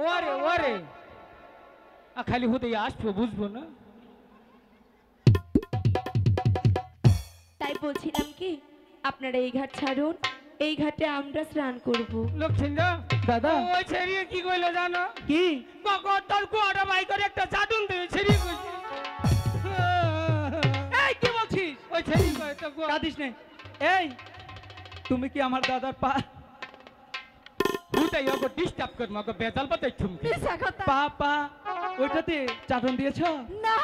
ওরে ওরে খালি হতে আসবো বুঝবো না তাই বলছিলাম কি আপনারা এই ঘাট ছাড়ুন এই ঘাটে আমরা স্নান করব লক্ষ্মীন্দর দাদা ওই ছেড়িয়ে কি কইলো জানো কি তোর কোয়াটা বাই করে একটা চাটুন দিয়ে ছেড়িয়ে কইছে এই কি বলছিস ওই ছেড়িয়ে কই তো কাঁদিস নে এই তুমি কি আমার দাদার পা হুটাই ওকে ডিস্টার্ব কর মকে বেজাল পাতাই ঠুমকি মিছা কথা পা পা ওইটাতে চাটন দিয়েছো না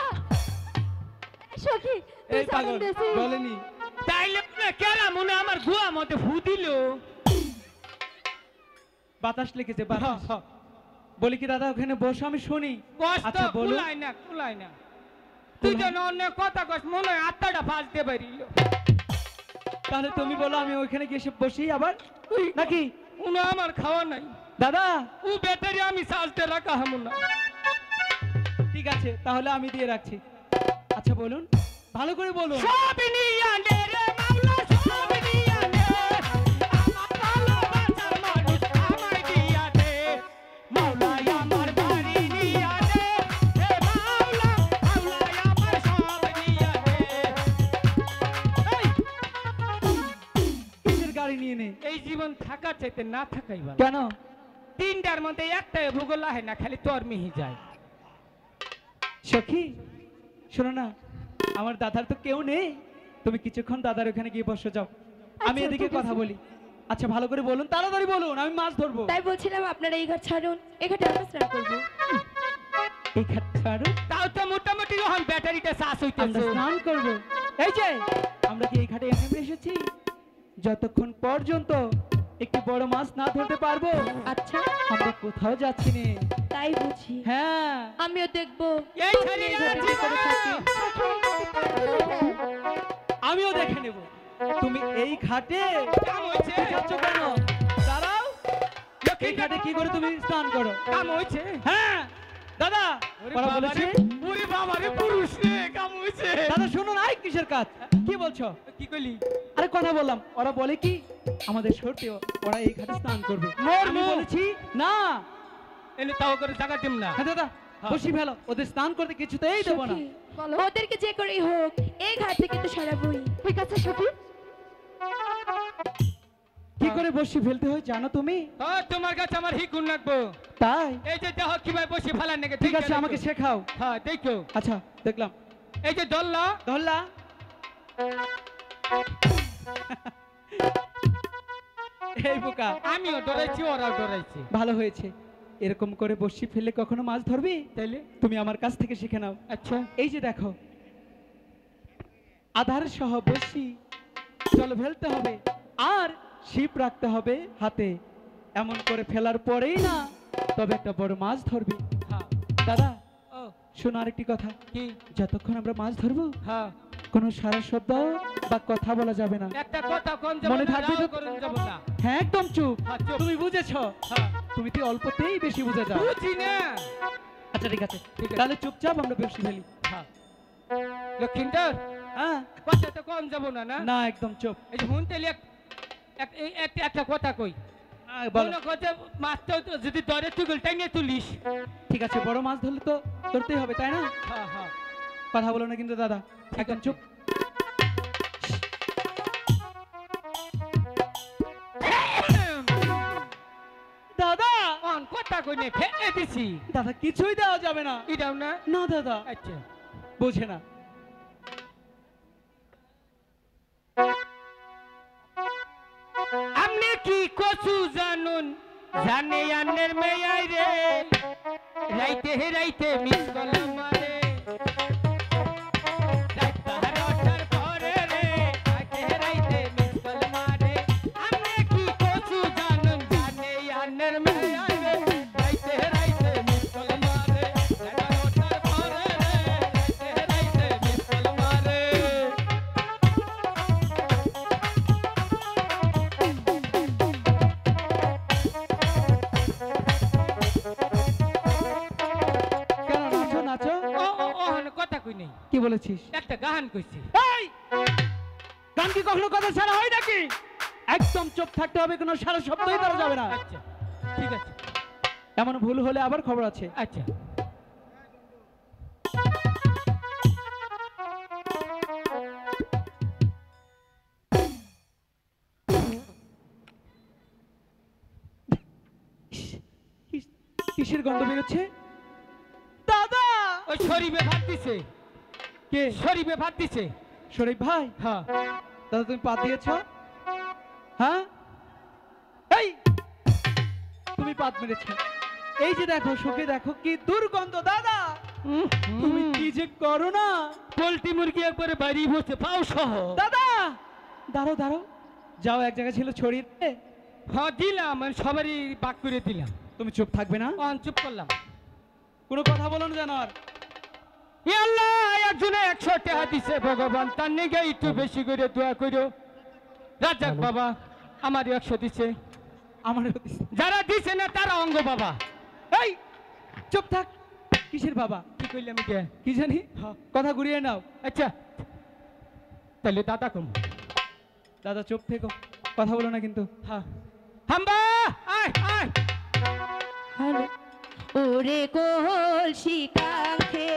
সখী এই পাগল বলেনি তাইলে না কেরা মনে আমার গুয়া মতে ফু দিল বাতাস লেগেছে বাতাস বলি কি দাদা ওখানে বসো আমি শুনি কষ্ট আচ্ছা বলো কুলাই না তুই যেন অন্য কথা কস মনে হয় আত্মাটা ফাঁসতে পারিল তাহলে তুমি বলো আমি ওইখানে গিয়ে এসে বসি আবার নাকি উনি আমার খাওয়া নাই দাদা ও ব্যাটারি আমি চার্জতে রাখা হামু না ঠিক আছে তাহলে আমি দিয়ে রাখছি আচ্ছা বলুন ভালো করে বলুন সব নিয়া নে রে মাওলা সব নিয়া নে আমার ভালোবাসার মানুষ আমায় দিয়া দে মাওলা আমার বাড়ি নিয়া দে হে মাওলা মাওলা আমার সব নিয়া দে কিসের গাড়ি নিয়ে নে এই জীবন থাকার চাইতে না থাকাই ভালো কেন তিনটার মধ্যে একটাই ভূগোল আহে না খালি তোর মিহি যায় সখী শোনো না আমার দাদার তো কেউ নেই তুমি কিছুক্ষণ দাদার ওখানে গিয়ে বসে যাও আমি আচ্ছা, এদিকে ঠিক কথা আছে। বলি আচ্ছা ভালো করে বলুন তাড়াতাড়ি বলুন আমি মাছ ধরবো তাই বলছিলাম আপনারা এই ঘাট ছাড়ুন এই ঘাটে আমরা স্নান করব এই খাটটা আরো তাও তো মোটামুটি এখন ব্যাটারিটা চার্জ আমরা হইতেছে স্নান করবো এই যে আমরা কি এই ঘাটে এমনি এসেছি যতক্ষণ পর্যন্ত একটি বড় মাছ না ধরতে পারবো আচ্ছা আমরা কোথাও যাচ্ছি না তাই বুঝি হ্যাঁ আমিও দেখব এই ছেলে এই ঘাটে কি করে থাকে। আমিও দেখে নেব তুমি এই ঘাটে কাম হইছে যাচ্ছ কেন দাঁড়াও এই ঘাটে কি করে তুমি স্নান করো কাম হইছে হ্যাঁ দাদা ওরা বলেছে ওরে বাবা রে পুরুষ রে কাম হইছে দাদা শুনো না এই কিসের কাজ কি বলছো কি কইলি আরে কথা বললাম ওরা বলে কি আমাদের শর্তে ওরা এই ঘাটে স্নান করবে আমি বলেছি না এনে তাও করে জায়গা দিম না হ্যাঁ দাদা বসি ফেলো ওদের স্নান করতে কিছুতেই দেবো না সখী, ওদেরকে যে করেই হোক এই ঘাট থেকে তো সরাবই ঠিক আছে সখী কি করে বসি ফেলতে হয় জানো তুমি ও তোমার কাছে আমার হিকুন লাগবো তাই এই যে দেখো কিভাবে বসে ফেলার নাকি ঠিক আছে আমাকে শেখাও হ্যাঁ দেখো আচ্ছা দেখলাম এই যে দল্লা ধরলা এই বোকা আমিও ডরাইছি ওরাও ডরাইছি ভালো হয়েছে এরকম করে বসি ফেললে কখনো মাছ ধরবি তাইলে তুমি আমার কাছ থেকে শিখে নাও আচ্ছা এই যে দেখো আধার সহ বসি জল ফেলতে হবে আর ছিপ রাখতে হবে হাতে এমন করে ফেলার পরেই না তবে একটা বড় মাছ ধরবি হ্যাঁ দাদা ও শোনো আরেকটি কথা কি যতক্ষণ আমরা মাছ ধরবো হ্যাঁ কোনো সারা শব্দ বা কথা বলা যাবে না একটা কথা কোন যাব মনে থাকবে তো? করুন যাব না হ্যাঁ একদম চুপ হ্যাঁ, চুপ। তুমি বুঝেছো হ্যাঁ তুমি তো অল্পতেই বেশি বুঝে যাও বুঝি না আচ্ছা ঠিক আছে ঠিক আছে। তাহলে চুপচাপ আমরা বসি ফেলি হ্যাঁ লক্ষিন্দর হ্যাঁ কথা তো কোন যাব না না না একদম চুপ এই যে হুন তেলে একটা কথা কই হ্যাঁ, বলো বলো কথা মাছ তো যদি ধরে তুই টাইনে তুলিস ঠিক আছে বড় মাছ ধরলে তো ধরতেই হবে তাই না হ্যাঁ হ্যাঁ কথা বলো না কিন্তু দাদা একদম চুপ দাদা কোন কথা কই নে ফেলে দিছি দাদা কিছুই দেওয়া যাবে না এটাও না না দাদা আচ্ছা বোঝে না আপনি কি কচু জানুন জানে আন্নের মেয়াই রে রাইতে হে রাইতে মিস কল মারে রাইতে হারটার পরে রে রাইতে হে রাইতে মিস কল মারে আপনি কি কচু জানুন জানে আন্নের মেয়াই রে রাইতে হে রাইতে মিস কল মারে হারটার পরে রে রাইতে হে রাইতে মিস কল মারে কেন নাচো নাচো কথা কই নেই কি বলেছিস একটা গান কইছি এই গান কি কখনো কথা ছাড়া হয় নাকি একদম চুপ থাকতে হবে, কোনো সারা শব্দই করা যাবে না। আচ্ছা ঠিক আছে। এমন ভুল হলে আবার খবর আছে। আচ্ছা কিসের গন্ধ বেরোচ্ছে? দাদা! ওই শরীফে ভাত দিছে। কে? শরীফে ভাত দিছে। শরীফ ভাই? হ্যাঁ। দাদা তুমি পাত দিয়েছো? হ্যাঁ, এই তুমি পাত মেরেছো। এই যে দেখো, শুকে দেখো কি দুর্গন্ধ। দাদা তুমি কি যে করো না। পোল্ট্রি মুরগি একবারে বাড়ি বসে পাও সহ। দাদা দাঁড়ো দাঁড়ো, যাও, এক জায়গায় ছিল ছড়িয়ে। হ্যাঁ দিলাম, আমি সবারই বাক করে দিলাম। তুমি চুপ থাকবে না? অন চুপ করলাম। কোনো কথা বলো না যেন আর। এ আল্লাহ, একজনে 100 টাকা দিছে, ভগবান তার নিগে একটু বেশি করে দোয়া করো। রাজাক বাবা আমারও 100 দিছে। আমারও যারা দিছে না তারা অঙ্গ বাবা। এই চুপ থাক। কিসের বাবা? কি কইলাম এটা? কি জানি, কথা ঘুরিয়ে নাও। আচ্ছা তাহলে দাদা কম। দাদা চুপ থেকো, কথা বলো না কিন্তু। হ্যাঁ হাম্বা আয় আয়। হ্যালো। ওরে কলসি কাঙ্ক্ষে